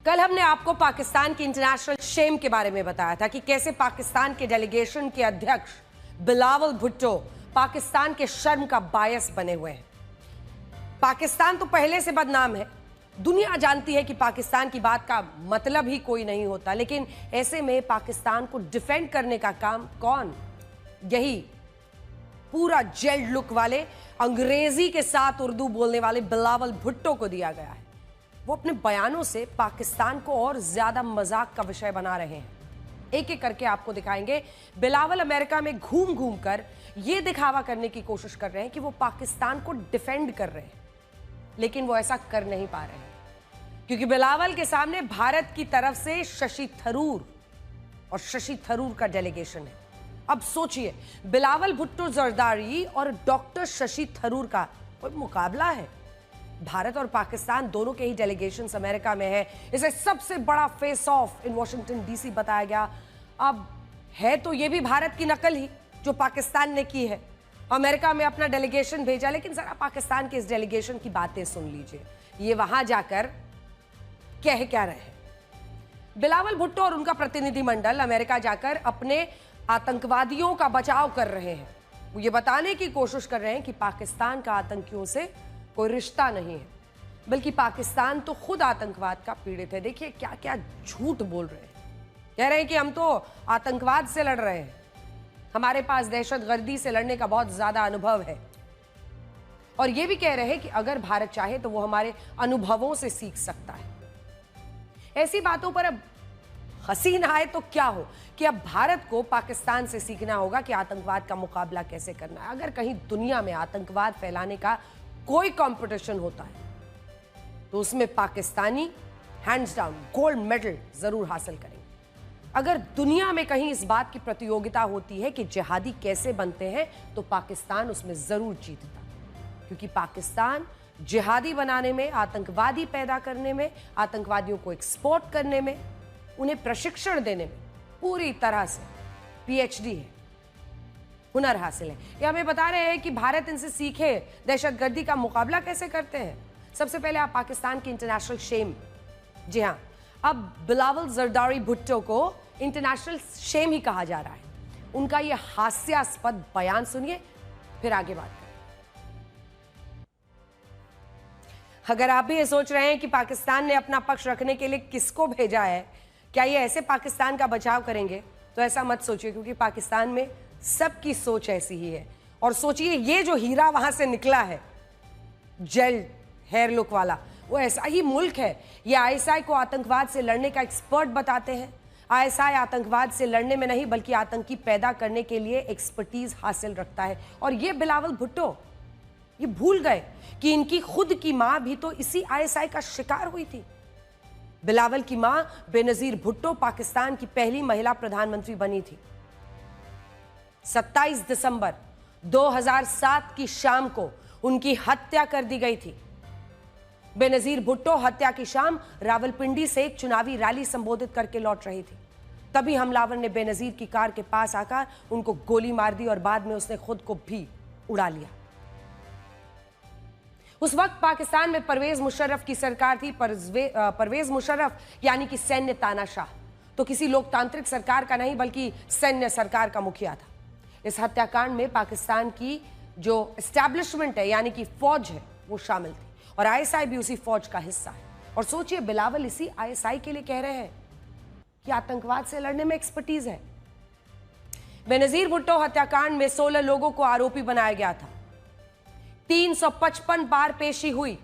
कल हमने आपको पाकिस्तान की इंटरनेशनल शेम के बारे में बताया था कि कैसे पाकिस्तान के डेलीगेशन के अध्यक्ष बिलावल भुट्टो पाकिस्तान के शर्म का बायस बने हुए हैं। पाकिस्तान तो पहले से बदनाम है, दुनिया जानती है कि पाकिस्तान की बात का मतलब ही कोई नहीं होता, लेकिन ऐसे में पाकिस्तान को डिफेंड करने का काम कौन? यही पूरा जेल्ड लुक वाले, अंग्रेजी के साथ उर्दू बोलने वाले बिलावल भुट्टो को दिया गया है। वो अपने बयानों से पाकिस्तान को और ज्यादा मजाक का विषय बना रहे हैं। एक एक करके आपको दिखाएंगे। बिलावल अमेरिका में घूम घूम कर ये दिखावा करने की कोशिश कर रहे हैं कि वो पाकिस्तान को डिफेंड कर रहे हैं, लेकिन वो ऐसा कर नहीं पा रहे हैं क्योंकि बिलावल के सामने भारत की तरफ से शशि थरूर और शशि थरूर का डेलीगेशन है। अब सोचिए, बिलावल भुट्टो जरदारी और डॉक्टर शशि थरूर का कोई मुकाबला है? भारत और पाकिस्तान दोनों के ही डेलीगेशंस अमेरिका में है। इसे सबसे बड़ा face of in Washington DC बताया गया। अब है तो ये भी भारत की नकल ही जो पाकिस्तान ने की है। अमेरिका में अपना डेलीगेशन भेजा, लेकिन जरा पाकिस्तान के इस डेलीगेशन की बातें सुन लीजिए, ये वहां जाकर कह क्या रहे हैं। बिलावल भुट्टो और उनका प्रतिनिधिमंडल अमेरिका जाकर अपने आतंकवादियों का बचाव कर रहे हैं। वो ये बताने की कोशिश कर रहे हैं कि पाकिस्तान का आतंकियों से कोई रिश्ता नहीं है, बल्कि पाकिस्तान तो खुद आतंकवाद का पीड़ित है। देखिए क्या क्या झूठ बोल रहे हैं। कह रहे हैं कि हम तो आतंकवाद से लड़ रहे हैं, हमारे पास दहशतगर्दी से लड़ने का बहुत ज्यादा अनुभव है। और यह भी कह रहे हैं कि अगर भारत चाहे तो वो हमारे अनुभवों से सीख सकता है। ऐसी बातों पर अब हंसी ना आए तो क्या हो कि अब भारत को पाकिस्तान से सीखना होगा कि आतंकवाद का मुकाबला कैसे करना है। अगर कहीं दुनिया में आतंकवाद फैलाने का कोई कंपटीशन होता है तो उसमें Pakistani hands down gold medal जरूर हासिल करेंगे। अगर दुनिया में कहीं इस बात की प्रतियोगिता होती है कि जिहादी कैसे बनते हैं तो पाकिस्तान उसमें जरूर जीतता, क्योंकि पाकिस्तान जिहादी बनाने में, आतंकवादी पैदा करने में, आतंकवादियों को एक्सपोर्ट करने में, उन्हें प्रशिक्षण देने में पूरी तरह से पीएचडी है, हुनर हासिल है। ये हमें बता रहे हैं कि भारत इनसे सीखे दहशतगर्दी का मुकाबला कैसे करते हैं। सबसे पहले आप पाकिस्तान की इंटरनेशनल शेम, जी हाँ, अब बिलावल जरदारी भुट्टो को इंटरनेशनल शेम ही कहा जा रहा है। उनका यह हास्यास्पद बयान सुनिए, फिर आगे बात करें। अगर आप भी ये सोच रहे हैं कि पाकिस्तान ने अपना पक्ष रखने के लिए किसको भेजा है, क्या ये ऐसे पाकिस्तान का बचाव करेंगे, तो ऐसा मत सोचिए, क्योंकि पाकिस्तान में सबकी सोच ऐसी ही है। और सोचिए, ये जो हीरा वहां से निकला है, जेल हेयर लुक वाला, वो ऐसा ही मुल्क है। ये आईएसआई को आतंकवाद से लड़ने का एक्सपर्ट बताते हैं। आईएसआई आतंकवाद से लड़ने में नहीं बल्कि आतंकी पैदा करने के लिए एक्सपर्टीज हासिल रखता है। और ये बिलावल भुट्टो ये भूल गए कि इनकी खुद की मां भी तो इसी आईएसआई का शिकार हुई थी। बिलावल की मां बेनजीर भुट्टो पाकिस्तान की पहली महिला प्रधानमंत्री बनी थी। 27 दिसंबर 2007 की शाम को उनकी हत्या कर दी गई थी। बेनजीर भुट्टो हत्या की शाम रावलपिंडी से एक चुनावी रैली संबोधित करके लौट रही थी। तभी हमलावर ने बेनजीर की कार के पास आकर उनको गोली मार दी और बाद में उसने खुद को भी उड़ा लिया। उस वक्त पाकिस्तान में परवेज मुशर्रफ की सरकार थी। परवेज मुशर्रफ यानी कि सैन्य तानाशाह तो किसी लोकतांत्रिक सरकार का नहीं बल्कि सैन्य सरकार का मुखिया था। इस हत्याकांड में पाकिस्तान की जो एस्टैब्लिशमेंट है यानी कि फौज है वो शामिल थी, और आईएसआई भी उसी फौज का हिस्सा है। और सोचिए, बिलावल इसी आईएसआई के लिए कह रहे हैं कि आतंकवाद से लड़ने में एक्सपर्टीज है। बेनजीर भुट्टो हत्याकांड में 16 लोगों को आरोपी बनाया गया था। 355 बार पेशी हुई,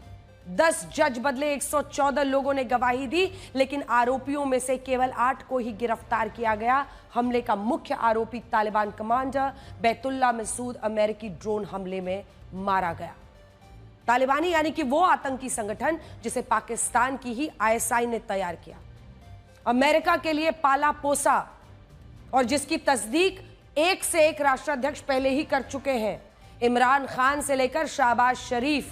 10 जज बदले, 114 लोगों ने गवाही दी, लेकिन आरोपियों में से केवल 8 को ही गिरफ्तार किया गया। हमले का मुख्य आरोपी तालिबान कमांडर बैतुल्ला मसूद अमेरिकी ड्रोन हमले में मारा गया। तालिबानी यानी कि वो आतंकी संगठन जिसे पाकिस्तान की ही आईएसआई ने तैयार किया, अमेरिका के लिए पाला पोसा, और जिसकी तस्दीक एक से एक राष्ट्राध्यक्ष पहले ही कर चुके हैं। इमरान खान से लेकर शहबाज शरीफ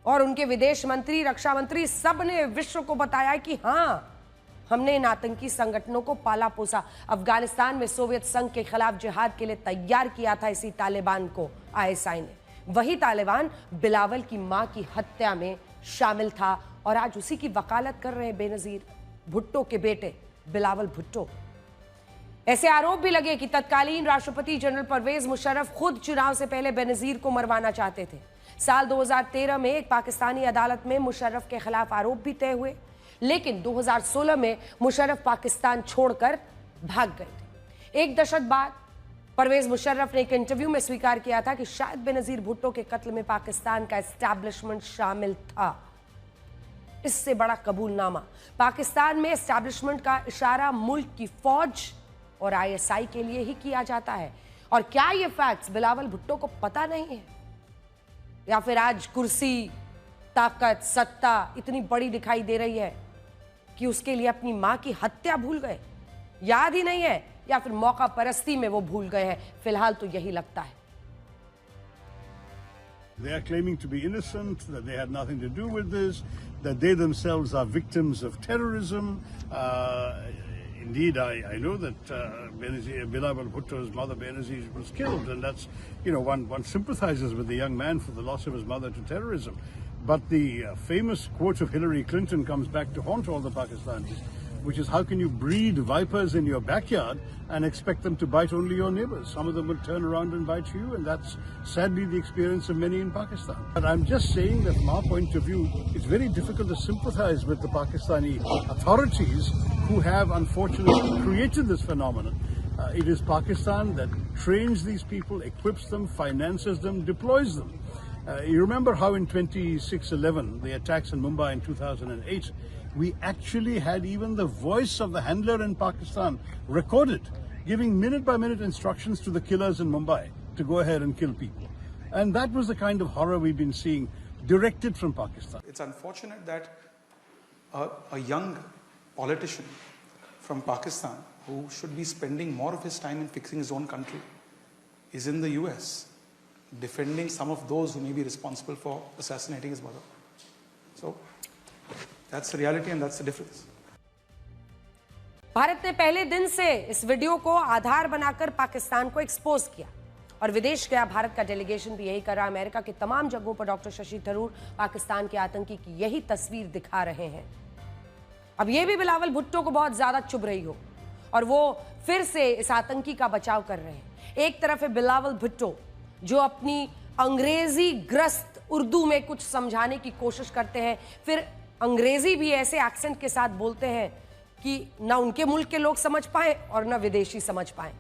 और उनके विदेश मंत्री, रक्षा मंत्री, सब ने विश्व को बताया कि हां, हमने इन आतंकी संगठनों को पाला पोसा। अफगानिस्तान में सोवियत संघ के खिलाफ जिहाद के लिए तैयार किया था इसी तालिबान को आईएसआई ने। वही तालिबान बिलावल की मां की हत्या में शामिल था, और आज उसी की वकालत कर रहे हैं बेनजीर भुट्टो के बेटे बिलावल भुट्टो। ऐसे आरोप भी लगे कि तत्कालीन राष्ट्रपति जनरल परवेज मुशर्रफ खुद चुनाव से पहले बेनजीर को मरवाना चाहते थे। साल 2013 में एक पाकिस्तानी अदालत में मुशर्रफ के खिलाफ आरोप भी तय हुए, लेकिन 2016 में मुशर्रफ पाकिस्तान छोड़कर भाग गए थे। एक दशक बाद परवेज मुशर्रफ ने एक इंटरव्यू में स्वीकार किया था कि शायद बेनजीर भुट्टो के कत्ल में पाकिस्तान का एस्टैब्लिशमेंट शामिल था। इससे बड़ा कबूलनामा पाकिस्तान में एस्टैब्लिशमेंट का इशारा मुल्क की फौज और ISI के लिए ही किया जाता है। और क्या ये फैक्ट्स बिलावल भुट्टो को पता नहीं है, या फिर आज कुर्सी, ताकत, सत्ता इतनी बड़ी दिखाई दे रही है कि उसके लिए अपनी मां की हत्या भूल गए, याद ही नहीं है, या फिर मौका परस्ती में वो भूल गए हैं। फिलहाल तो यही लगता है। They are claiming to be innocent, that they had nothing to do with this, that they themselves are victims of terrorism. Indeed, I know that Bilawal Bhutto's mother Benazir was killed, and that's, one sympathizes with the young man for the loss of his mother to terrorism. But the famous quote of Hillary Clinton comes back to haunt all the Pakistanis, which is, how can you breed vipers in your backyard and expect them to bite only your neighbors? Some of them will turn around and bite you, and that's sadly the experience of many in Pakistan. But I'm just saying that from our point of view, it's very difficult to sympathize with the Pakistani authorities who have unfortunately created this phenomenon. It is Pakistan that trains these people, equips them, finances them, deploys them. You remember how in 26/11, the attacks in Mumbai in 2008, we actually had even the voice of the handler in Pakistan recorded, giving minute by minute instructions to the killers in Mumbai to go ahead and kill people. And that was the kind of horror we've been seeing directed from Pakistan. It's unfortunate that a young politician from Pakistan, who should be spending more of his time in fixing his own country, is in the US defending some of those who may be responsible for assassinating his mother. So that's the reality and that's the difference. Bharat ने पहले दिन से इस video को आधार बनाकर पाकिस्तान को expose किया और विदेश गया भारत का डेलीगेशन भी यही कर रहा है। अमेरिका की तमाम जगहों पर डॉक्टर शशि थरूर पाकिस्तान के आतंकी की यही तस्वीर दिखा रहे हैं। अब यह भी बिलावल भुट्टो को बहुत ज्यादा चुभ रही हो और वो फिर से इस आतंकी का बचाव कर रहे हैं। एक तरफ है बिलावल भुट्टो जो अपनी अंग्रेजी ग्रस्त उर्दू में कुछ समझाने की कोशिश करते हैं, फिर अंग्रेजी भी ऐसे एक्सेंट के साथ बोलते हैं कि ना उनके मुल्क के लोग समझ पाए और ना विदेशी समझ पाए।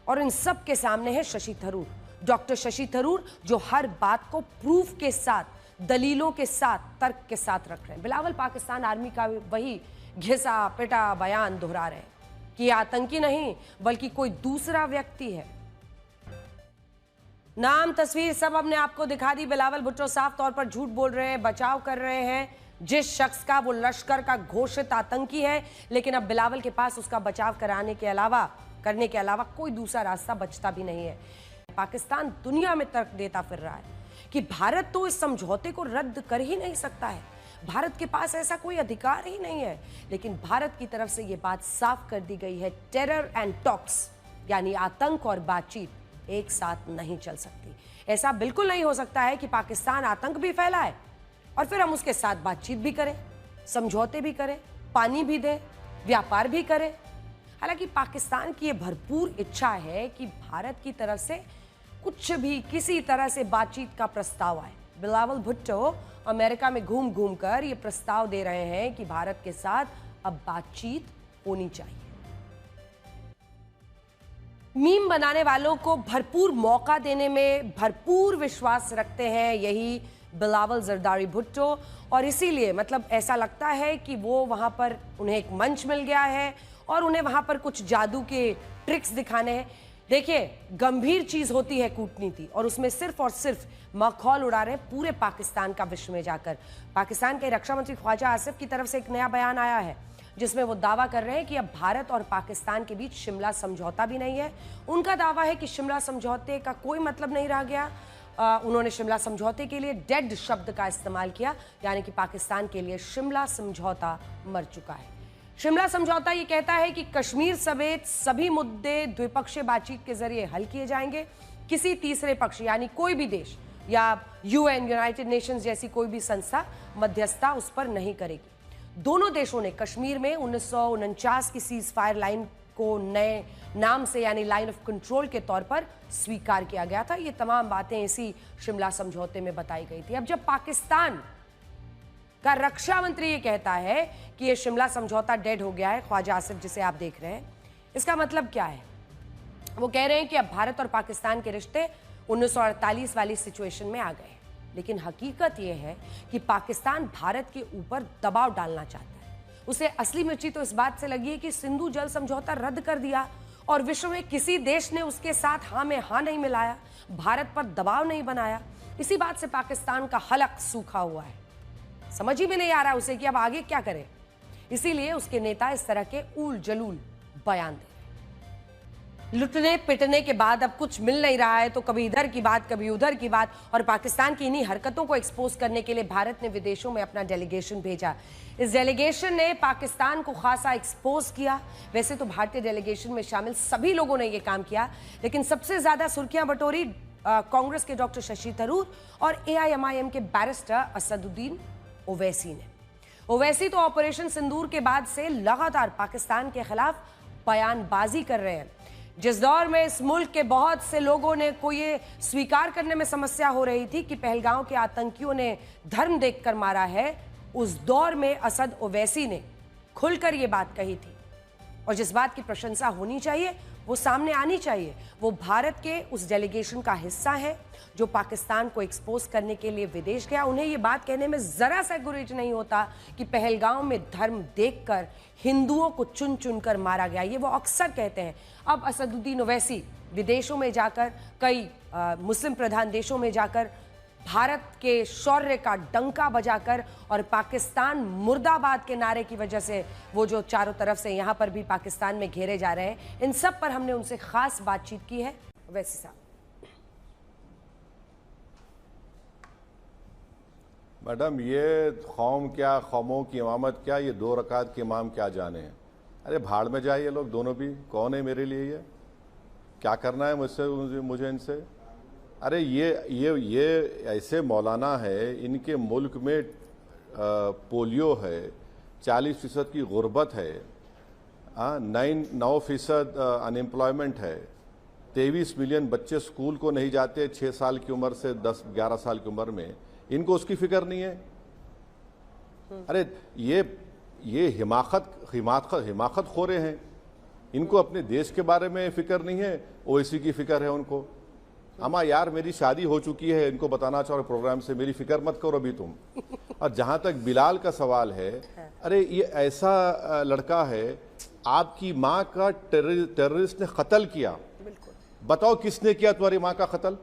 और इन सब के सामने है शशि थरूर, डॉक्टर शशि थरूर, जो हर बात को प्रूफ के साथ, दलीलों के साथ, तर्क के साथ रख रहे हैं। बिलावल पाकिस्तान आर्मी का वही घिसा पिटा बयान दोहरा रहे हैं कि आतंकी नहीं बल्कि कोई दूसरा व्यक्ति है। नाम, तस्वीर सब हमने आपको दिखा दी। बिलावल भुट्टो साफ तौर पर झूठ बोल रहे हैं, बचाव कर रहे हैं जिस शख्स का, वो लश्कर का घोषित आतंकी है। लेकिन अब बिलावल के पास उसका बचाव करने के अलावा कोई दूसरा रास्ता बचता भी नहीं है। पाकिस्तान दुनिया में तर्क देता फिर रहा है कि भारत तो इस समझौते को रद्द कर ही नहीं सकता है, भारत के पास ऐसा कोई अधिकार ही नहीं है। लेकिन भारत की तरफ से यह बात साफ कर दी गई है, टेरर एंड टॉक्स, यानी आतंक और बातचीत एक साथ नहीं चल सकती। ऐसा बिल्कुल नहीं हो सकता है कि पाकिस्तान आतंक भी फैलाए और फिर हम उसके साथ बातचीत भी करें, समझौते भी करें, पानी भी दें, व्यापार भी करें। हालांकि पाकिस्तान की यह भरपूर इच्छा है कि भारत की तरफ से कुछ भी, किसी तरह से बातचीत का प्रस्ताव आए। बिलावल भुट्टो अमेरिका में घूम घूम कर यह प्रस्ताव दे रहे हैं कि भारत के साथ अब बातचीत होनी चाहिए। मीम बनाने वालों को भरपूर मौका देने में भरपूर विश्वास रखते हैं यही बिलावल जरदारी भुट्टो, और इसीलिए ऐसा लगता है कि वो वहां पर उन्हें एक मंच मिल गया है और उन्हें वहां पर कुछ जादू के ट्रिक्स दिखाने हैं। देखिए, गंभीर चीज होती है कूटनीति, और उसमें सिर्फ और सिर्फ मखौल उड़ा रहे हैं पूरे पाकिस्तान का विश्व में जाकर। पाकिस्तान के रक्षा मंत्री ख्वाजा आसिफ की तरफ से एक नया बयान आया है जिसमें वो दावा कर रहे हैं कि अब भारत और पाकिस्तान के बीच शिमला समझौता भी नहीं है। उनका दावा है कि शिमला समझौते का कोई मतलब नहीं रह गया। उन्होंने शिमला समझौते के लिए डेड शब्द का इस्तेमाल किया, यानी कि पाकिस्तान के लिए शिमला समझौता मर चुका है। शिमला समझौता ये कहता है कि कश्मीर समेत सभी मुद्दे द्विपक्षीय बातचीत के जरिए हल किए जाएंगे। किसी तीसरे पक्ष यानी कोई भी देश या यूएन, यूनाइटेड नेशंस जैसी कोई भी संस्था मध्यस्थता उस पर नहीं करेगी। दोनों देशों ने कश्मीर में 1949 की सीज फायर लाइन को नए नाम से यानी लाइन ऑफ कंट्रोल के तौर पर स्वीकार किया गया था। ये तमाम बातें इसी शिमला समझौते में बताई गई थी। अब जब पाकिस्तान का रक्षा मंत्री ये कहता है कि ये शिमला समझौता डेड हो गया है, ख्वाजा आसिफ जिसे आप देख रहे हैं, इसका मतलब क्या है? वो कह रहे हैं कि अब भारत और पाकिस्तान के रिश्ते 1948 वाली सिचुएशन में आ गए। लेकिन हकीकत यह है कि पाकिस्तान भारत के ऊपर दबाव डालना चाहता है। उसे असली मिर्ची तो इस बात से लगी है कि सिंधु जल समझौता रद्द कर दिया और विश्व में किसी देश ने उसके साथ हाँ में हाँ नहीं मिलाया, भारत पर दबाव नहीं बनाया। इसी बात से पाकिस्तान का हलक सूखा हुआ है। समझ ही में नहीं आ रहा उसे कि अब आगे क्या करे। इसीलिए उसके नेता इस तरह के ऊल जलूल बयान दे। लुटने पिटने के बाद अब कुछ मिल नहीं रहा है तो कभी इधर की बात कभी उधर की बात, और पाकिस्तान की इन्हीं हरकतों को एक्सपोज करने के लिए भारत ने विदेशों में अपना डेलीगेशन भेजा। इस डेलीगेशन ने पाकिस्तान को खासा एक्सपोज किया। वैसे तो भारतीय डेलीगेशन में शामिल सभी लोगों ने यह काम किया, लेकिन सबसे ज्यादा सुर्खियां बटोरी कांग्रेस के डॉक्टर शशि थरूर और AIMIM के बैरिस्टर असदुद्दीन ओवैसी ने। ओवैसी तो ऑपरेशन सिंदूर के बाद से लगातार पाकिस्तान के खिलाफ बयानबाजी कर रहे हैं। जिस दौर में इस मुल्क के बहुत से लोगों ने को ये स्वीकार करने में समस्या हो रही थी कि पहलगांव के आतंकियों ने धर्म देखकर मारा है, उस दौर में असद ओवैसी ने खुलकर ये बात कही थी। और जिस बात की प्रशंसा होनी चाहिए वो सामने आनी चाहिए। वो भारत के उस डेलीगेशन का हिस्सा है जो पाकिस्तान को एक्सपोज करने के लिए विदेश गया। उन्हें ये बात कहने में जरा सा गुरेज नहीं होता कि पहलगांव में धर्म देखकर हिंदुओं को चुन चुन कर मारा गया। ये वो अक्सर कहते हैं। अब असदुद्दीन ओवैसी विदेशों में जाकर, कई मुस्लिम प्रधान देशों में जाकर भारत के शौर्य का डंका बजाकर और पाकिस्तान मुर्दाबाद के नारे की वजह से वो जो चारों तरफ से यहाँ पर भी पाकिस्तान में घेरे जा रहे हैं, इन सब पर हमने उनसे खास बातचीत की है। ओवैसी साहब। मैडम, ये कौम क्या, कौमों की इमामत क्या, ये 2 रकात के इमाम क्या जाने हैं। अरे भाड़ में जाए ये लोग दोनों भी। कौन है मेरे लिए? ये क्या करना है मुझसे, मुझे इनसे? अरे ये ऐसे मौलाना है, इनके मुल्क में पोलियो है, 40% की गुर्बत है, 9% अनएम्प्लॉयमेंट है, 23 मिलियन बच्चे स्कूल को नहीं जाते 6 साल की उम्र से 10-11 साल की उम्र में। इनको उसकी फिक्र नहीं है। अरे ये हिमाकत खोरे हैं। इनको अपने देश के बारे में फिक्र नहीं है, ओवैसी की फिक्र है उनको। अम्मा यार, मेरी शादी हो चुकी है, इनको बताना चाहो प्रोग्राम से, मेरी फिक्र मत करो अभी तुम। और जहां तक बिलाल का सवाल है, अरे ये ऐसा लड़का है, आपकी माँ का टेररिस्ट ने कत्ल किया। बताओ किसने किया तुम्हारी माँ का कत्ल?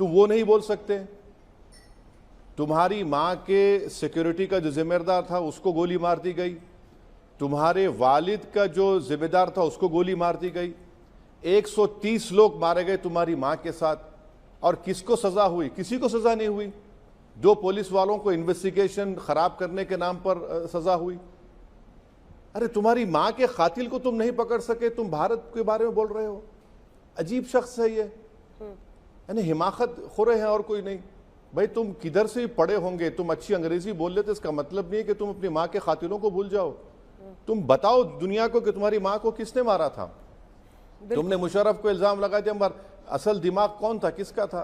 तुम वो नहीं बोल सकते। तुम्हारी माँ के सिक्योरिटी का जो जिम्मेदार था उसको गोली मार दी गई। तुम्हारे वालिद का जो जिम्मेदार था उसको गोली मार दी गई। 130 लोग मारे गए तुम्हारी मां के साथ, और किसको सजा हुई? किसी को सजा नहीं हुई। 2 पुलिस वालों को इन्वेस्टिगेशन खराब करने के नाम पर सजा हुई। अरे तुम्हारी मां के कातिल को तुम नहीं पकड़ सके, तुम भारत के बारे में बोल रहे हो। अजीब शख्स है ये, यानी हिमाकत खोरे हैं और कोई नहीं। भाई तुम किधर से पढ़े होंगे, तुम अच्छी अंग्रेजी बोल लेते, इसका मतलब नहीं है कि तुम अपनी मां के कातिलों को भूल जाओ। तुम बताओ दुनिया को कि तुम्हारी मां को किसने मारा था। तुमने मुशर्रफ को इल्जाम लगा दिया, मगर असल दिमाग कौन था, किसका था?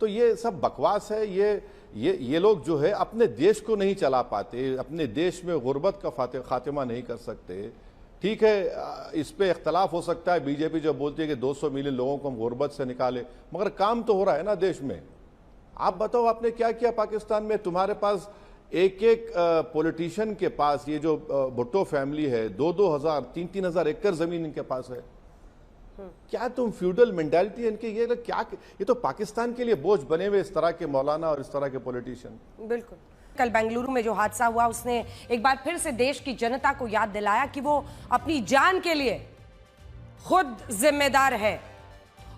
तो ये सब बकवास है। ये लोग जो है अपने देश को नहीं चला पाते, अपने देश में गुर्बत का खात्मा नहीं कर सकते। ठीक है, इस पे इख्तलाफ हो सकता है। बीजेपी जो बोलती है कि 200 मिलियन लोगों को हम गुर्बत से निकाले, मगर काम तो हो रहा है ना देश में। आप बताओ आपने क्या किया पाकिस्तान में? तुम्हारे पास एक पॉलिटिशियन के पास, ये जो भुट्टो फैमिली है, 2-2 हजार 3-3 हजार एकड़ जमीन इनके पास है। क्या तुम फ्यूडल मेंटालिटी इनके, ये तो पाकिस्तान के लिए बोझ बने हुए इस तरह के मौलाना और इस तरह के पॉलिटिशियन। बिल्कुल। कल बेंगलुरु में जो हादसा हुआ उसने एक बार फिर से देश की जनता को याद दिलाया कि वो अपनी जान के लिए खुद जिम्मेदार है,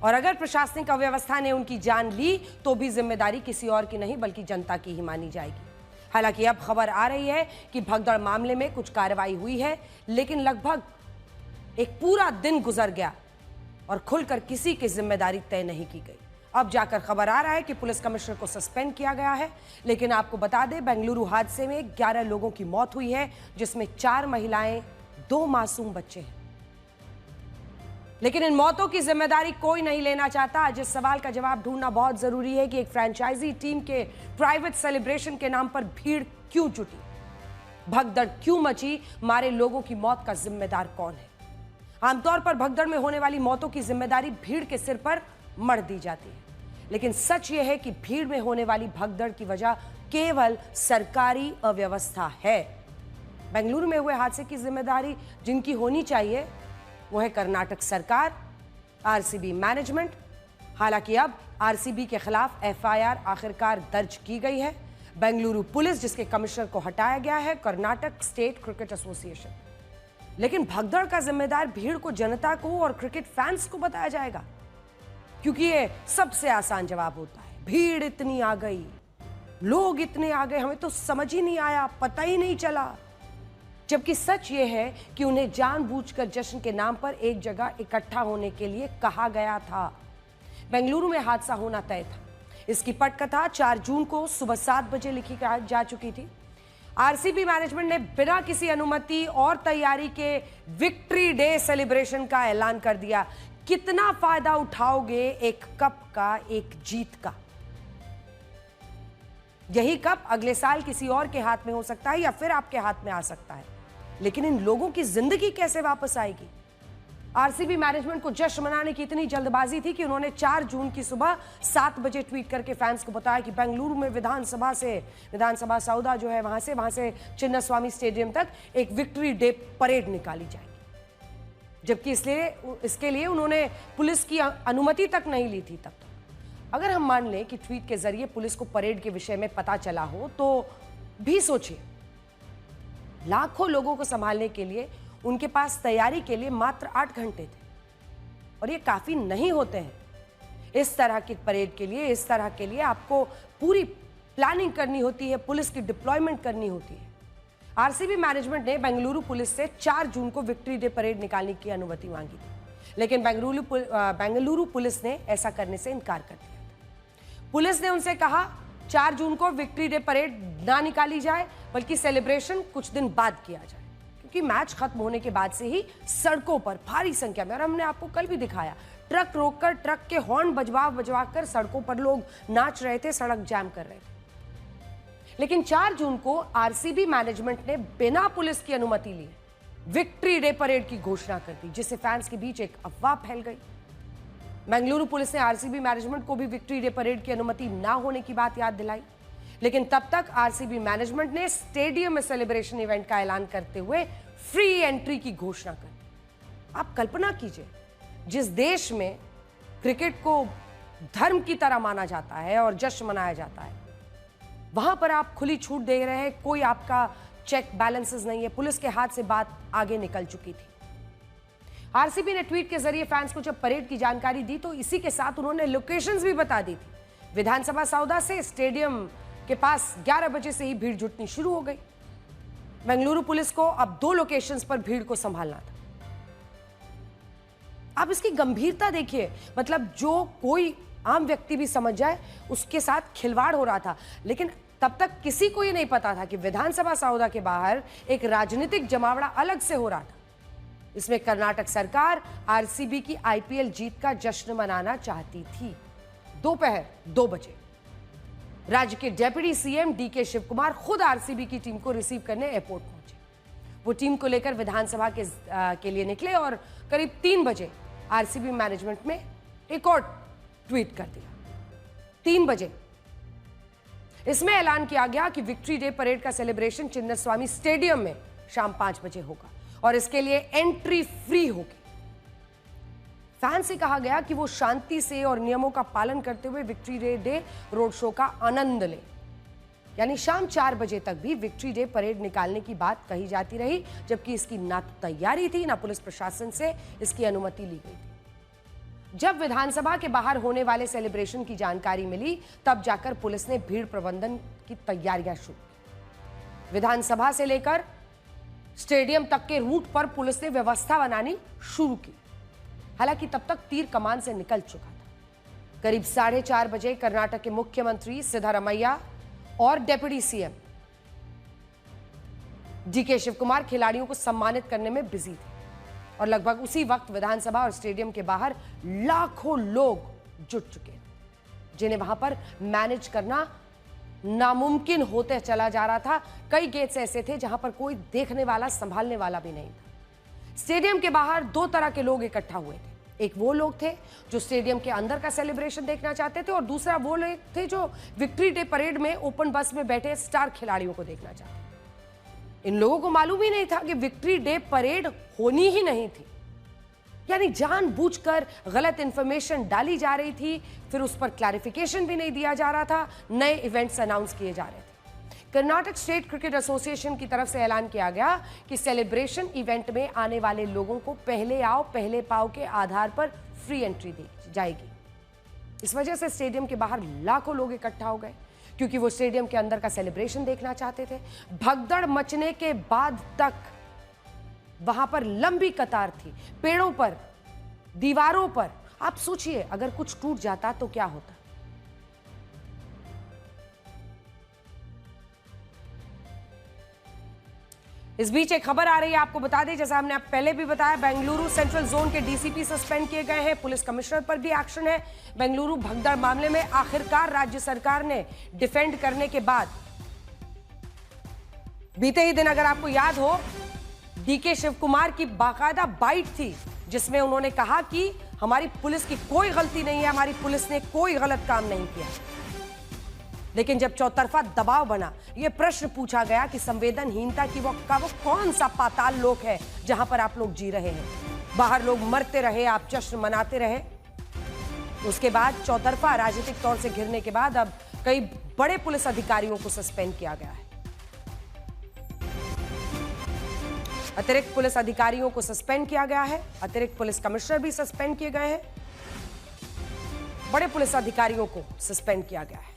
और अगर प्रशासनिक अव्यवस्था ने उनकी जान ली तो भी जिम्मेदारी किसी और की नहीं बल्कि जनता की ही मानी जाएगी। हालांकि अब खबर आ रही है कि भगदड़ मामले में कुछ कार्रवाई हुई है, लेकिन लगभग एक पूरा दिन गुजर गया और खुलकर किसी की जिम्मेदारी तय नहीं की गई। अब जाकर खबर आ रहा है कि पुलिस कमिश्नर को सस्पेंड किया गया है। लेकिन आपको बता दें, बेंगलुरु हादसे में 11 लोगों की मौत हुई है, जिसमें 4 महिलाएं, 2 मासूम बच्चे हैं। लेकिन इन मौतों की जिम्मेदारी कोई नहीं लेना चाहता। आज इस सवाल का जवाब ढूंढना बहुत जरूरी है कि एक फ्रेंचाइजी टीम के प्राइवेट सेलिब्रेशन के नाम पर भीड़ क्यों जुटी, भगदड़ क्यों मची, मारे लोगों की मौत का जिम्मेदार कौन है। आमतौर पर भगदड़ में होने वाली मौतों की जिम्मेदारी भीड़ के सिर पर मढ़ दी जाती है, लेकिन सच यह है कि भीड़ में होने वाली भगदड़ की वजह केवल सरकारी अव्यवस्था है। बेंगलुरु में हुए हादसे की जिम्मेदारी जिनकी होनी चाहिए वो है कर्नाटक सरकार, आरसीबी मैनेजमेंट। हालांकि अब आरसीबी के खिलाफ एफआईआर आखिरकार दर्ज की गई है। बेंगलुरु पुलिस, जिसके कमिश्नर को हटाया गया है, कर्नाटक स्टेट क्रिकेट एसोसिएशन। लेकिन भगदड़ का जिम्मेदार भीड़ को, जनता को और क्रिकेट फैंस को बताया जाएगा, क्योंकि ये सबसे आसान जवाब होता है। भीड़ इतनी आ गई, लोग इतने आ गए, हमें तो समझ ही नहीं आया, पता ही नहीं चला। जबकि सच ये है कि उन्हें जानबूझकर जश्न के नाम पर एक जगह इकट्ठा होने के लिए कहा गया था। बेंगलुरु में हादसा होना तय था। इसकी पटकथा 4 जून को सुबह 7 बजे लिखी जा चुकी थी। आरसीबी मैनेजमेंट ने बिना किसी अनुमति और तैयारी के विक्ट्री डे सेलिब्रेशन का ऐलान कर दिया। कितना फायदा उठाओगे एक कप का, एक जीत का? यही कप अगले साल किसी और के हाथ में हो सकता है या फिर आपके हाथ में आ सकता है, लेकिन इन लोगों की जिंदगी कैसे वापस आएगी? आरसीबी मैनेजमेंट को जश्न मनाने की इतनी जल्दबाजी थी कि उन्होंने 4 जून की सुबह 7 बजे ट्वीट करके फैंस को बताया कि बेंगलुरु में विधानसभा सौदा जो है वहां से चिन्नास्वामी स्टेडियम तक एक विक्ट्री डे परेड निकाली जाएगी। जबकि इसके लिए उन्होंने पुलिस की अनुमति तक नहीं ली थी। तब तक अगर हम मान लें कि ट्वीट के जरिए पुलिस को परेड के विषय में पता चला हो, तो भी सोचिए, लाखों लोगों को संभालने के लिए उनके पास तैयारी के लिए मात्र 8 घंटे थे, और ये काफी नहीं होते हैं। इस तरह की परेड के लिए, इस तरह के लिए आपको पूरी प्लानिंग करनी होती है, पुलिस की डिप्लॉयमेंट करनी होती है। आरसीबी मैनेजमेंट ने बेंगलुरु पुलिस से 4 जून को विक्ट्री डे परेड निकालने की अनुमति मांगी थी, लेकिन बेंगलुरु पुलिस ने ऐसा करने से इनकार कर दिया था। पुलिस ने उनसे कहा 4 जून को विक्ट्री डे परेड ना निकाली जाए, बल्कि सेलिब्रेशन कुछ दिन बाद किया जाए, क्योंकि मैच खत्म होने के बाद से ही सड़कों पर भारी संख्या में, और हमने आपको कल भी दिखाया, ट्रक रोककर, ट्रक के हॉर्न बजवा कर सड़कों पर लोग नाच रहे थे, सड़क जाम कर रहे थे। लेकिन 4 जून को आरसीबी मैनेजमेंट ने बिना पुलिस की अनुमति लिए विक्ट्री डे परेड की घोषणा कर दी, जिससे फैंस के बीच एक अफवाह फैल गई। बेंगलुरु पुलिस ने आरसीबी मैनेजमेंट को भी विक्ट्री डे परेड की अनुमति ना होने की बात याद दिलाई, लेकिन तब तक आरसीबी मैनेजमेंट ने स्टेडियम में सेलिब्रेशन इवेंट का ऐलान करते हुए फ्री एंट्री की घोषणा कर दी। आप कल्पना कीजिए, जिस देश में क्रिकेट को धर्म की तरह माना जाता है और जश्न मनाया जाता है, वहां पर आप खुली छूट दे रहे हैं, कोई आपका चेक बैलेंसेस नहीं है। पुलिस के हाथ से बात आगे निकल चुकी थी। आरसीबी ने ट्वीट के जरिए फैंस को जब परेड की जानकारी दी, तो इसी के साथ उन्होंने लोकेशंस भी बता दी थी। विधानसभा सौदा से स्टेडियम के पास 11 बजे से ही भीड़ जुटनी शुरू हो गई। बेंगलुरु पुलिस को अब 2 लोकेशंस पर भीड़ को संभालना था। आप इसकी गंभीरता देखिए, मतलब जो कोई आम व्यक्ति भी समझ जाए, उसके साथ खिलवाड़ हो रहा था। लेकिन तब तक किसी को यह नहीं पता था कि विधानसभा सौदा के बाहर एक राजनीतिक जमावड़ा अलग से हो रहा था। इसमें कर्नाटक सरकार आरसीबी की आईपीएल जीत का जश्न मनाना चाहती थी। दोपहर 2 बजे राज्य के deputy CM DK Shivakumar खुद आरसीबी की टीम को रिसीव करने एयरपोर्ट पहुंचे। वो टीम को लेकर विधानसभा के लिए निकले और करीब 3 बजे आरसीबी मैनेजमेंट में एक और ट्वीट कर दिया। 3 बजे इसमें ऐलान किया गया कि विक्ट्री डे परेड का सेलिब्रेशन चिन्नास्वामी स्टेडियम में शाम 5 बजे होगा और इसके लिए एंट्री फ्री होगी। फैंस से कहा गया कि वो शांति से और नियमों का पालन करते हुए विक्ट्री डे रोड शो का आनंद लें। यानी शाम 4 बजे तक भी विक्ट्री डे परेड निकालने की बात कही जाती रही, जबकि इसकी ना तो तैयारी थी, ना पुलिस प्रशासन से इसकी अनुमति ली गई थी। जब विधानसभा के बाहर होने वाले सेलिब्रेशन की जानकारी मिली, तब जाकर पुलिस ने भीड़ प्रबंधन की तैयारियां शुरू की। विधानसभा से लेकर स्टेडियम तक के रूट पर पुलिस ने व्यवस्था बनानी शुरू की। हालांकि तब तक तीर कमान से निकल चुका था। करीब 4:30 बजे कर्नाटक के मुख्यमंत्री सिद्धारमैया और deputy CM DK Shivakumar खिलाड़ियों को सम्मानित करने में बिजी थे और लगभग उसी वक्त विधानसभा और स्टेडियम के बाहर लाखों लोग जुट चुके जिन्हें वहां पर मैनेज करना नामुमकिन होते चला जा रहा था। कई गेट्स ऐसे थे जहां पर कोई देखने वाला संभालने वाला भी नहीं था। स्टेडियम के बाहर दो तरह के लोग इकट्ठा हुए थे। एक वो लोग थे जो स्टेडियम के अंदर का सेलिब्रेशन देखना चाहते थे और दूसरा वो लोग थे जो विक्ट्री डे परेड में ओपन बस में बैठे स्टार खिलाड़ियों को देखना चाहते थे। इन लोगों को मालूम ही नहीं था कि विक्ट्री डे परेड होनी ही नहीं थी, यानी जानबूझकर गलत इंफॉर्मेशन डाली जा रही थी, फिर उस पर क्लैरिफिकेशन भी नहीं दिया जा रहा था, नए इवेंट्स अनाउंस किए जा रहे थे। कर्नाटक स्टेट क्रिकेट एसोसिएशन की तरफ से ऐलान किया गया कि सेलिब्रेशन इवेंट में आने वाले लोगों को पहले आओ पहले पाओ के आधार पर फ्री एंट्री दी जाएगी। इस वजह से स्टेडियम के बाहर लाखों लोग इकट्ठा हो गए क्योंकि वो स्टेडियम के अंदर का सेलिब्रेशन देखना चाहते थे। भगदड़ मचने के बाद तक वहां पर लंबी कतार थी, पेड़ों पर, दीवारों पर। आप सोचिए अगर कुछ टूट जाता तो क्या होता। इस बीच एक खबर आ रही है, आपको बता दें, जैसा हमने पहले भी बताया, बेंगलुरु सेंट्रल जोन के डीसीपी सस्पेंड किए गए हैं। पुलिस कमिश्नर पर भी एक्शन है। बेंगलुरु भगदड़ मामले में आखिरकार राज्य सरकार ने डिफेंड करने के बाद बीते ही दिन, अगर आपको याद हो, डीके शिव कुमार की बाकायदा बाइट थी जिसमें उन्होंने कहा कि हमारी पुलिस की कोई गलती नहीं है, हमारी पुलिस ने कोई गलत काम नहीं किया। लेकिन जब चौतरफा दबाव बना, यह प्रश्न पूछा गया कि संवेदनहीनता की वो कौन सा पाताल लोक है जहां पर आप लोग जी रहे हैं। बाहर लोग मरते रहे, आप जश्न मनाते रहे। उसके बाद चौतरफा राजनीतिक तौर से घिरने के बाद अब कई बड़े पुलिस अधिकारियों को सस्पेंड किया गया है। अतिरिक्त पुलिस अधिकारियों को सस्पेंड किया गया है। अतिरिक्त पुलिस कमिश्नर भी सस्पेंड किए गए हैं। बड़े पुलिस अधिकारियों को सस्पेंड किया गया है।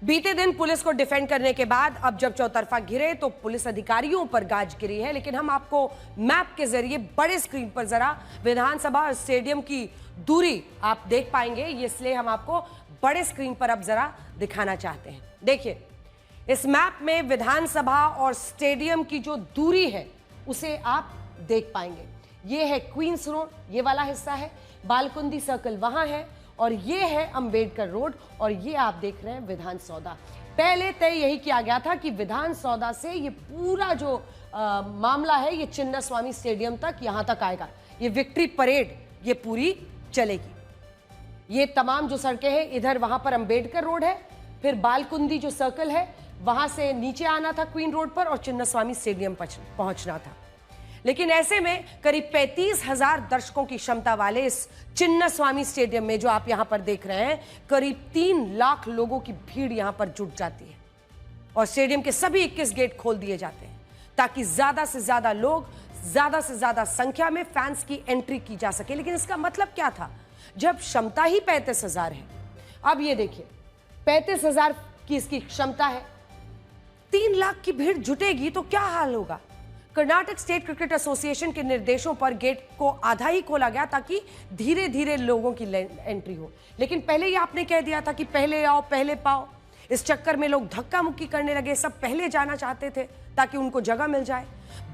बीते दिन पुलिस को डिफेंड करने के बाद अब जब चौतरफा घिरे तो पुलिस अधिकारियों पर गाज गिरी है। लेकिन हम आपको मैप के जरिए बड़े स्क्रीन पर जरा विधानसभा और स्टेडियम की दूरी आप देख पाएंगे, इसलिए हम आपको बड़े स्क्रीन पर अब जरा दिखाना चाहते हैं। देखिए, इस मैप में विधानसभा और स्टेडियम की जो दूरी है उसे आप देख पाएंगे। ये है क्वींस रोड, ये वाला हिस्सा है, बालकुंदी सर्कल वहां है, और ये है अंबेडकर रोड, और ये आप देख रहे हैं विधान सौदा। पहले तय यही किया गया था कि विधान सौदा से ये पूरा जो मामला है ये चिन्नास्वामी स्टेडियम तक, यहां तक आएगा। ये विक्ट्री परेड ये पूरी चलेगी। ये तमाम जो सड़कें हैं, इधर वहां पर अंबेडकर रोड है, फिर बालकुंदी जो सर्कल है वहां से नीचे आना था क्वीन रोड पर और चिन्नास्वामी स्टेडियम पहुंचना था। लेकिन ऐसे में करीब 35,000 दर्शकों की क्षमता वाले इस चिन्नास्वामी स्टेडियम में जो आप यहां पर देख रहे हैं, करीब 3 लाख लोगों की भीड़ यहां पर जुट जाती है और स्टेडियम के सभी 21 गेट खोल दिए जाते हैं ताकि ज्यादा से ज्यादा लोग, ज्यादा से ज्यादा संख्या में फैंस की एंट्री की जा सके। लेकिन इसका मतलब क्या था जब क्षमता ही 35,000 है। अब ये देखिए, 35,000 की इसकी क्षमता है, 3 लाख की भीड़ जुटेगी तो क्या हाल होगा। कर्नाटक स्टेट क्रिकेट एसोसिएशन के निर्देशों पर गेट को आधा ही खोला गया ताकि धीरे धीरे लोगों की एंट्री हो। लेकिन पहले ही आपने कह दिया था कि पहले आओ पहले पाओ। इस चक्कर में लोग धक्का मुक्की करने लगे, सब पहले जाना चाहते थे ताकि उनको जगह मिल जाए।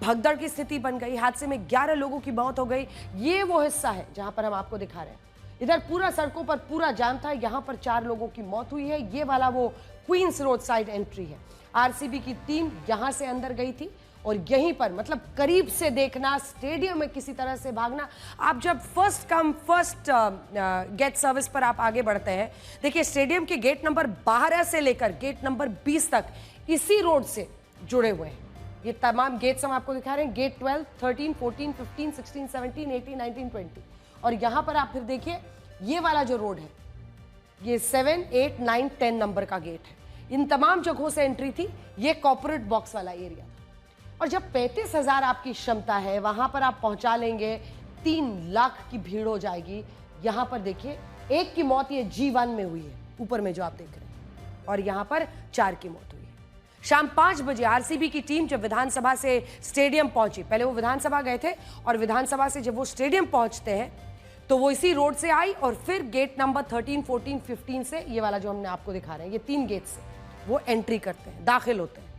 भगदड़ की स्थिति बन गई, हादसे में 11 लोगों की मौत हो गई। ये वो हिस्सा है जहां पर हम आपको दिखा रहे हैं। इधर पूरा सड़कों पर पूरा जाम था, यहां पर 4 लोगों की मौत हुई है। ये वाला वो क्वींस रोड साइड एंट्री है। आरसीबी की टीम यहां से अंदर गई थी और यहीं पर, मतलब करीब से देखना, स्टेडियम में किसी तरह से भागना। आप जब first come first get service पर आप आगे बढ़ते हैं, देखिए स्टेडियम के गेट नंबर 12 से लेकर गेट नंबर 20 तक इसी रोड से जुड़े हुए हैं। ये तमाम गेट्स हम आपको दिखा रहे हैं, गेट 12, 13, 14, 15, 16, 17, 18, 19, 20। और यहां पर आप फिर देखिए ये वाला जो रोड है, ये 7, 8, 9, 10 नंबर का गेट है। इन तमाम जगहों से एंट्री थी। ये कॉर्पोरेट बॉक्स वाला एरिया। और जब 35,000 आपकी क्षमता है, वहां पर आप पहुंचा लेंगे, 3 लाख की भीड़ हो जाएगी। यहां पर देखिए एक की मौत ये G1 में हुई है, ऊपर में जो आप देख रहे हैं, और यहां पर 4 की मौत हुई है। शाम 5 बजे आरसीबी की टीम जब विधानसभा से स्टेडियम पहुंची, पहले वो विधानसभा गए थे और विधानसभा से जब वो स्टेडियम पहुंचते हैं तो वो इसी रोड से आई और फिर गेट नंबर 13, 14, 15 से, ये वाला जो हमने आपको दिखा रहे हैं, ये 3 गेट से वो एंट्री करते हैं, दाखिल होते हैं।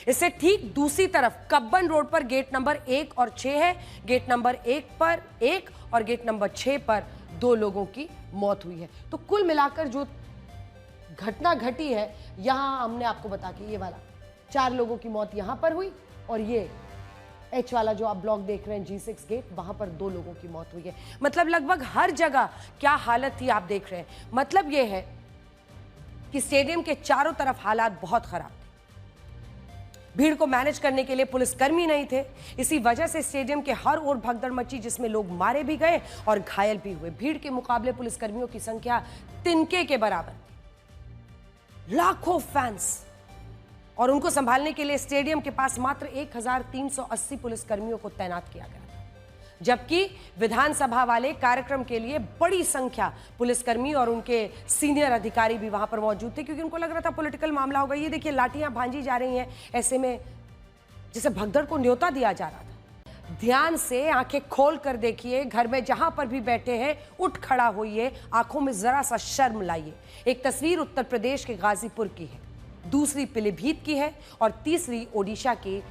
इससे ठीक दूसरी तरफ कब्बन रोड पर गेट नंबर 1 और 6 है। गेट नंबर 1 पर 1 और गेट नंबर 6 पर 2 लोगों की मौत हुई है। तो कुल मिलाकर जो घटना घटी है, यहां हमने आपको बता के ये वाला 4 लोगों की मौत यहां पर हुई और ये H वाला जो आप ब्लॉक देख रहे हैं G6 गेट, वहां पर 2 लोगों की मौत हुई है। मतलब लगभग हर जगह क्या हालत थी आप देख रहे हैं। मतलब ये है कि स्टेडियम के चारों तरफ हालात बहुत खराब थे। भीड़ को मैनेज करने के लिए पुलिसकर्मी नहीं थे। इसी वजह से स्टेडियम के हर ओर भगदड़ मची, जिसमें लोग मारे भी गए और घायल भी हुए। भीड़ के मुकाबले पुलिसकर्मियों की संख्या तिनके के बराबर थी। लाखों फैंस और उनको संभालने के लिए स्टेडियम के पास मात्र 1380 पुलिसकर्मियों को तैनात किया गया था, जबकि विधानसभा वाले कार्यक्रम के लिए बड़ी संख्या पुलिसकर्मी और उनके सीनियर अधिकारी भी वहां पर मौजूद थे, क्योंकि उनको लग रहा था पॉलिटिकल मामला होगा। ये देखिए लाठियां भांजी जा रही हैं, ऐसे में जैसे भगदड़ को न्योता दिया जा रहा था। ध्यान से आंखें खोल कर देखिए, घर में जहां पर भी बैठे हैं उठ खड़ा होइए, आंखों में जरा सा शर्म लाइए। एक तस्वीर उत्तर प्रदेश के गाजीपुर की है, दूसरी पीलीभीत की है और तीसरी ओडिशा के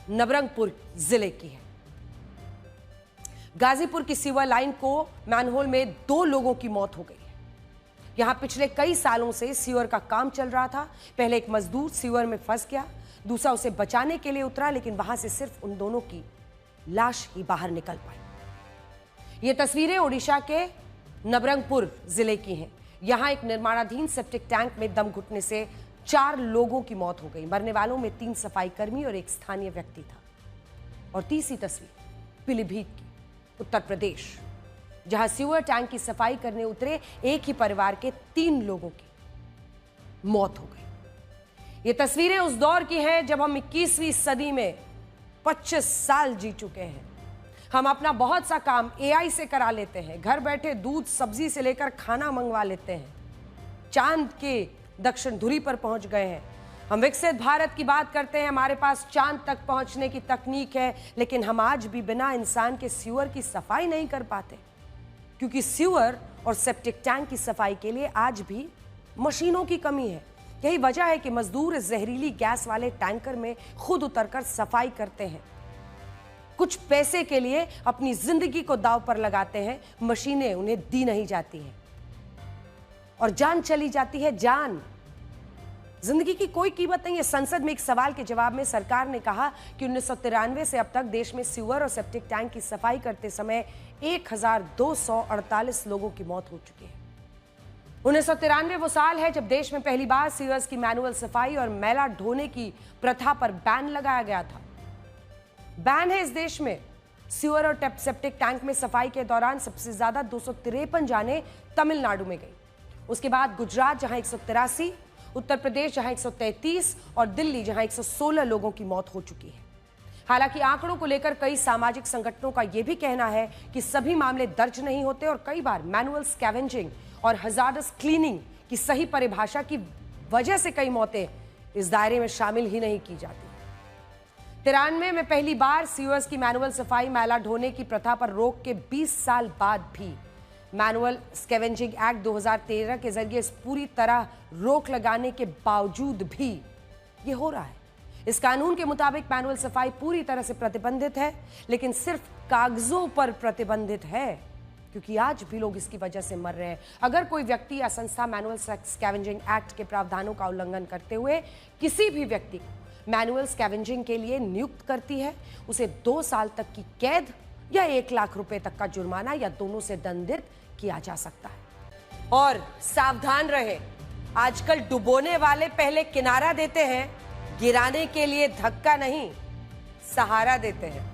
नवरंगपुर जिले की है। गाजीपुर की सीवर लाइन को मैनहोल में 2 लोगों की मौत हो गई है। यहां पिछले कई सालों से सीवर का काम चल रहा था। पहले एक मजदूर सीवर में फंस गया, दूसरा उसे बचाने के लिए उतरा, लेकिन वहां से सिर्फ उन दोनों की लाश ही बाहर निकल पाई। ये तस्वीरें ओडिशा के नवरंगपुर जिले की हैं। यहां एक निर्माणाधीन सेप्टिक टैंक में दम घुटने से 4 लोगों की मौत हो गई। मरने वालों में 3 सफाई कर्मी और एक स्थानीय व्यक्ति था। और तीसरी तस्वीर पीलीभीत की, उत्तर प्रदेश, जहां सीवर टैंक की सफाई करने उतरे एक ही परिवार के 3 लोगों की मौत हो गई। ये तस्वीरें उस दौर की हैं जब हम 21वीं सदी में 25 साल जी चुके हैं। हम अपना बहुत सा काम AI से करा लेते हैं, घर बैठे दूध सब्जी से लेकर खाना मंगवा लेते हैं, चांद के दक्षिण ध्रुव पर पहुंच गए हैं। हम विकसित भारत की बात करते हैं, हमारे पास चांद तक पहुंचने की तकनीक है, लेकिन हम आज भी बिना इंसान के सीवर की सफाई नहीं कर पाते, क्योंकि सीवर और सेप्टिक टैंक की सफाई के लिए आज भी मशीनों की कमी है। यही वजह है कि मजदूर इस जहरीली गैस वाले टैंकर में खुद उतरकर सफाई करते हैं। कुछ पैसे के लिए अपनी जिंदगी को दांव पर लगाते हैं, मशीनें उन्हें दी नहीं जाती हैं और जान चली जाती है। जान, जिंदगी की कोई कीमत नहीं है। संसद में एक सवाल के जवाब में सरकार ने कहा कि 1993 से अब तक देश में सीवर और सेप्टिक टैंक की सफाई करते समय 1248 लोगों की मौत हो चुकी है। 1993 वो साल है जब देश में पहली बार सीवर्स की मैनुअल सफाई और मैला ढोने की प्रथा पर बैन लगाया गया था। बैन है इस देश में। सीवर और सेप्टिक टैंक में सफाई के दौरान सबसे ज्यादा 253 जाने तमिलनाडु में गई। उसके बाद गुजरात जहां 183, उत्तर प्रदेश जहां 133 और दिल्ली जहां 116 लोगों की मौत हो चुकी है। हालांकि आंकड़ों को लेकर कई सामाजिक संगठनों का यह भी कहना है कि सभी मामले दर्ज नहीं होते और कई बार मैनुअल स्कैवेंजिंग और हजार्डस क्लीनिंग की सही परिभाषा की वजह से कई मौतें इस दायरे में शामिल ही नहीं की जाती। 93 में पहली बार सीवर्स की मैनुअल सफाई मैला ढोने की प्रथा पर रोक के 20 साल बाद भी मैनुअल स्कैवेंजिंग एक्ट 2013 के जरिए इस पूरी तरह रोक लगाने के बावजूद भी ये हो रहा है। इस कानून के मुताबिक मैनुअल सफाई पूरी तरह से प्रतिबंधित है, लेकिन सिर्फ कागजों पर प्रतिबंधित है, क्योंकि आज भी लोग इसकी वजह से मर रहे हैं। अगर कोई व्यक्ति या संस्था मैनुअल स्कैवेंजिंग एक्ट के प्रावधानों का उल्लंघन करते हुए किसी भी व्यक्ति को मैनुअल स्कैवेंजिंग के लिए नियुक्त करती है, उसे 2 साल तक की कैद या 1 लाख रुपए तक का जुर्माना या दोनों से दंडित किया जा सकता है। और सावधान रहे, आजकल डुबोने वाले पहले किनारा देते हैं, गिराने के लिए धक्का नहीं, सहारा देते हैं।